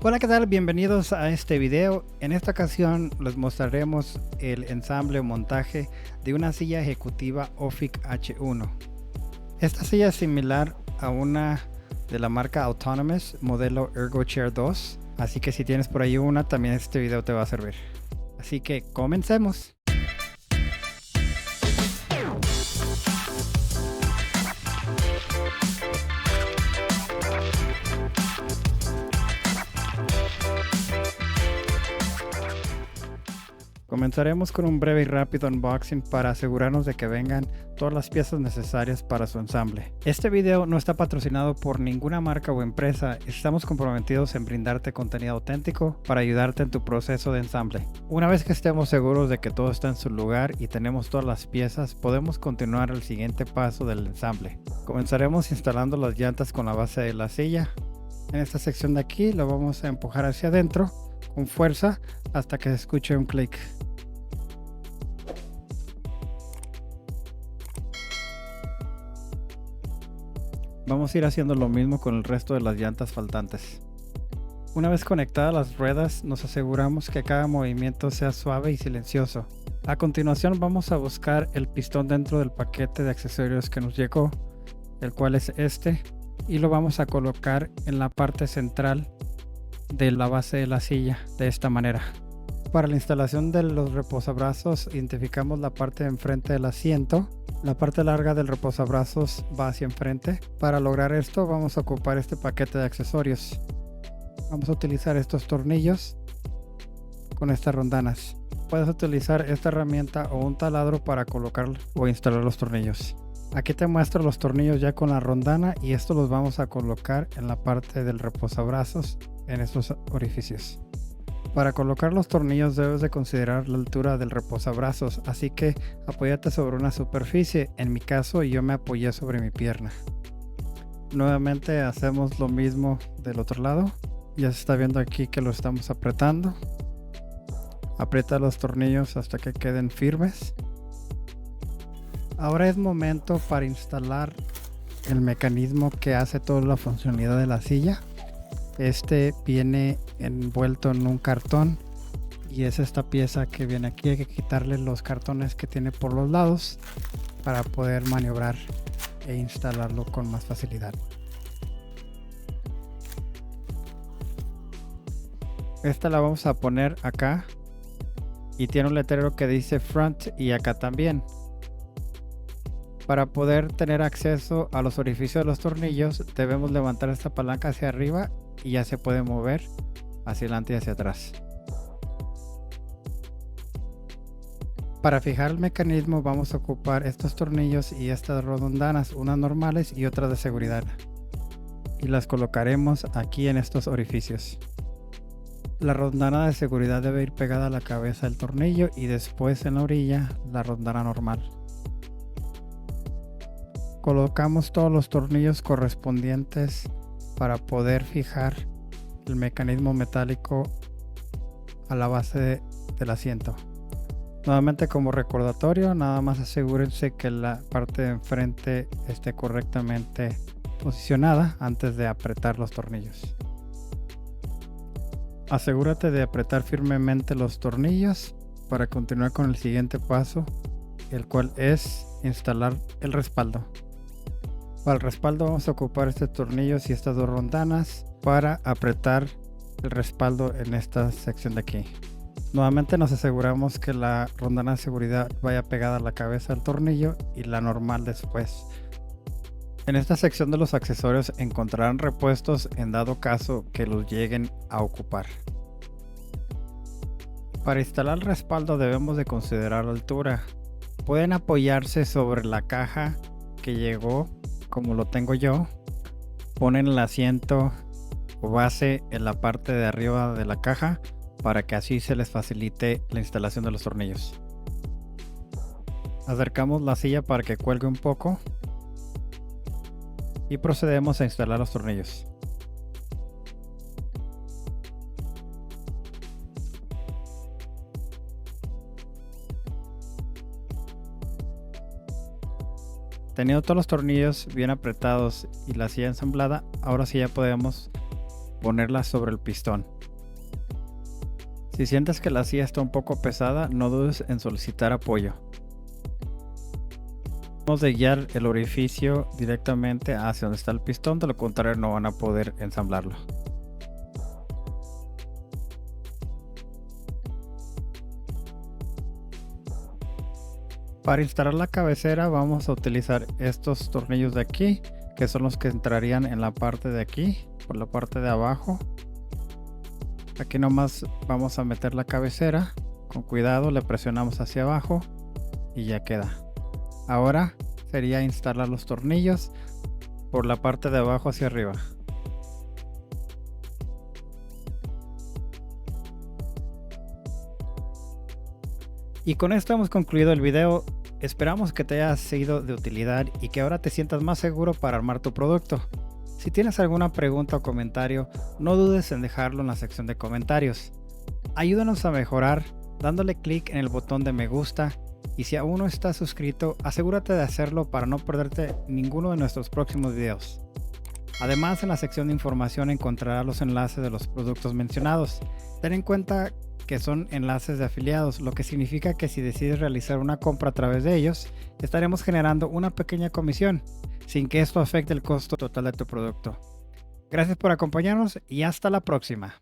Hola, ¿qué tal? Bienvenidos a este video. En esta ocasión les mostraremos el ensamble o montaje de una silla ejecutiva Ofic H1. Esta silla es similar a una de la marca Autonomous modelo ErgoChair 2, así que si tienes por ahí una, también este video te va a servir. Así que comencemos. Comenzaremos con un breve y rápido unboxing para asegurarnos de que vengan todas las piezas necesarias para su ensamble. Este video no está patrocinado por ninguna marca o empresa, estamos comprometidos en brindarte contenido auténtico para ayudarte en tu proceso de ensamble. Una vez que estemos seguros de que todo está en su lugar y tenemos todas las piezas, podemos continuar al siguiente paso del ensamble. Comenzaremos instalando las llantas con la base de la silla. En esta sección de aquí lo vamos a empujar hacia adentro con fuerza hasta que se escuche un clic. Vamos a ir haciendo lo mismo con el resto de las llantas faltantes. Una vez conectadas las ruedas, nos aseguramos que cada movimiento sea suave y silencioso. A continuación vamos a buscar el pistón dentro del paquete de accesorios que nos llegó, el cual es este, y lo vamos a colocar en la parte central de la base de la silla, de esta manera. Para la instalación de los reposabrazos, identificamos la parte de enfrente del asiento. La parte larga del reposabrazos va hacia enfrente. Para lograr esto vamos a ocupar este paquete de accesorios. Vamos a utilizar estos tornillos con estas rondanas. Puedes utilizar esta herramienta o un taladro para colocar o instalar los tornillos. Aquí te muestro los tornillos ya con la rondana y estos los vamos a colocar en la parte del reposabrazos en estos orificios. Para colocar los tornillos debes de considerar la altura del reposabrazos, así que apóyate sobre una superficie. En mi caso yo me apoyé sobre mi pierna. Nuevamente hacemos lo mismo del otro lado. Ya se está viendo aquí que lo estamos apretando. Aprieta los tornillos hasta que queden firmes. Ahora es momento para instalar el mecanismo que hace toda la funcionalidad de la silla. Este viene envuelto en un cartón y es esta pieza que viene aquí. Hay que quitarle los cartones que tiene por los lados para poder maniobrar e instalarlo con más facilidad. Esta la vamos a poner acá y tiene un letrero que dice front y acá también. Para poder tener acceso a los orificios de los tornillos debemos levantar esta palanca hacia arriba y ya se puede mover hacia adelante y hacia atrás. Para fijar el mecanismo vamos a ocupar estos tornillos y estas rondanas, unas normales y otras de seguridad, y las colocaremos aquí en estos orificios. La rondana de seguridad debe ir pegada a la cabeza del tornillo y después en la orilla la rondana normal. Colocamos todos los tornillos correspondientes para poder fijar el mecanismo metálico a la base del asiento. Nuevamente, como recordatorio, nada más asegúrense que la parte de enfrente esté correctamente posicionada antes de apretar los tornillos. Asegúrate de apretar firmemente los tornillos para continuar con el siguiente paso, el cual es instalar el respaldo. Para el respaldo vamos a ocupar estos tornillos y estas dos rondanas para apretar el respaldo en esta sección de aquí. Nuevamente nos aseguramos que la rondana de seguridad vaya pegada a la cabeza del tornillo y la normal después. En esta sección de los accesorios encontrarán repuestos en dado caso que los lleguen a ocupar. Para instalar el respaldo debemos de considerar la altura. Pueden apoyarse sobre la caja que llegó, como lo tengo yo. Ponen el asiento o base en la parte de arriba de la caja para que así se les facilite la instalación de los tornillos. Acercamos la silla para que cuelgue un poco y procedemos a instalar los tornillos. Teniendo todos los tornillos bien apretados y la silla ensamblada, ahora sí ya podemos ponerla sobre el pistón. Si sientes que la silla está un poco pesada, no dudes en solicitar apoyo. Debemos de guiar el orificio directamente hacia donde está el pistón, de lo contrario no van a poder ensamblarlo. Para instalar la cabecera vamos a utilizar estos tornillos de aquí, que son los que entrarían en la parte de aquí, por la parte de abajo. Aquí nomás vamos a meter la cabecera, con cuidado le presionamos hacia abajo y ya queda. Ahora sería instalar los tornillos por la parte de abajo hacia arriba. Y con esto hemos concluido el video. Esperamos que te haya sido de utilidad y que ahora te sientas más seguro para armar tu producto. Si tienes alguna pregunta o comentario, no dudes en dejarlo en la sección de comentarios. Ayúdanos a mejorar dándole clic en el botón de me gusta, y si aún no estás suscrito, asegúrate de hacerlo para no perderte ninguno de nuestros próximos videos. Además, en la sección de información encontrarás los enlaces de los productos mencionados. Ten en cuenta que son enlaces de afiliados, lo que significa que si decides realizar una compra a través de ellos, estaremos generando una pequeña comisión, sin que esto afecte el costo total de tu producto. Gracias por acompañarnos y hasta la próxima.